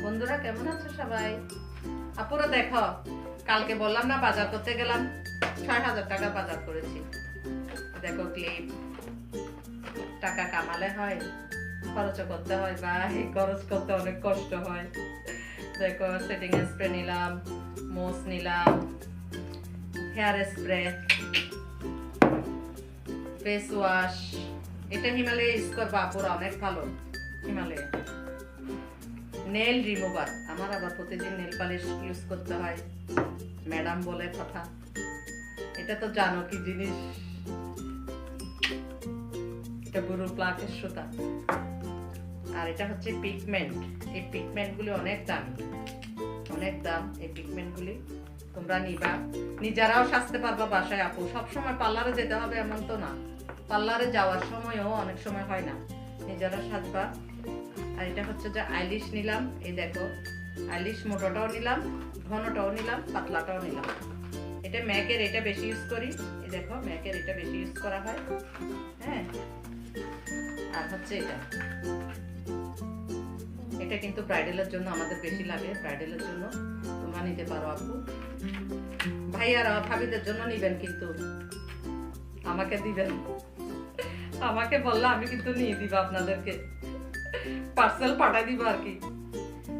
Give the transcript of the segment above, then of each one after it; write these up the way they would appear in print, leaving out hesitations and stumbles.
বন্ধুরা কেমন আছো সবাই? আপুরা দেখো, কালকে বললাম না বাজার করতে গেলাম, ৬,০০০ টাকা বাজার করেছি। দেখো ক্লিপ, টাকা কামালে হয়, খরচ করতে হয়, বা এই খরচ করতে অনেক কষ্ট হয়। দেখো সেটিং স্প্রে নিলাম, মোস নিলাম, হেয়ার স্প্রে, ফেস ওয়াশ। এটা হিমালয় ইউজ করবা আপুরা, অনেক ভালো হিমালয়। নেল রিমুভার, আমার আবার প্রতিদিন নেল পালিশ ইউজ করতে হয়, ম্যাডাম বলে কথা। এটা তো জানো কি জিনিস, এটা গরু প্লাকের সুতা। আর এটা হচ্ছে পিগমেন্ট। এই পিগমেন্ট গুলি অনেক দাম, অনেক দাম। এই পিগমেন্ট গুলি তোমরা নিবা, নিজেরাও সাজতে পারবা বাসায়। আপু সবসময় পার্লারে যেতে হবে এমন তো না, পার্লারে যাওয়ার সময়ও অনেক সময় হয় না, নিজেরা সাজবা। আর এটা হচ্ছে যে আইলিশ নিলাম, এই দেখো আইলিশ মোটাটাও নিলাম, ঘনটাও নিলাম, পাতলাটাও নিলাম। এটা ম্যাকের, এটা বেশি ইউজ করি। এই দেখো ম্যাকের এটা বেশি ইউজ করা হয়। হ্যাঁ, আর হচ্ছে এটা কিন্তু ব্রাইডালের জন্য আমাদের বেশি লাগে, ব্রাইডালের জন্য তোমরা নিতে পারো আপু। ভাইয়ারা ভাবিদের জন্য নিবেন, কিন্তু আমাকে দিবেন, আমাকে বললে আমি কিন্তু নিয়ে দিব, আপনাদেরকে পার্সেল পাঠাই দিব আর কি।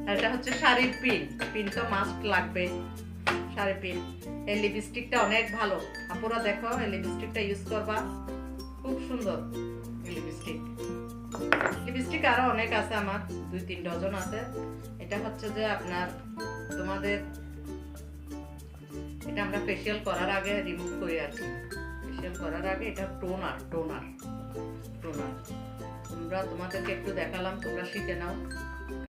আর এটা হচ্ছে শাড়ির পিন, পিন তো মাস্ট লাগবে, শাড়ির পিন। এই লিপস্টিকটা অনেক ভালো আপুরা, দেখো এই লিপস্টিকটা ইউজ করবা, খুব সুন্দর এই লিপস্টিক। লিপস্টিক আরো অনেক আছে, আমার 2-3 ডজন আছে। এটা হচ্ছে যে আপনার তোমাদের, এটা আমরা ফেসিয়াল করার আগে রিমুভ করি আর কি। ফেসিয়াল করার আগে এটা টোনার। তোমরা তোমাদেরকে একটু দেখালাম, তোমরা শিখে নাও।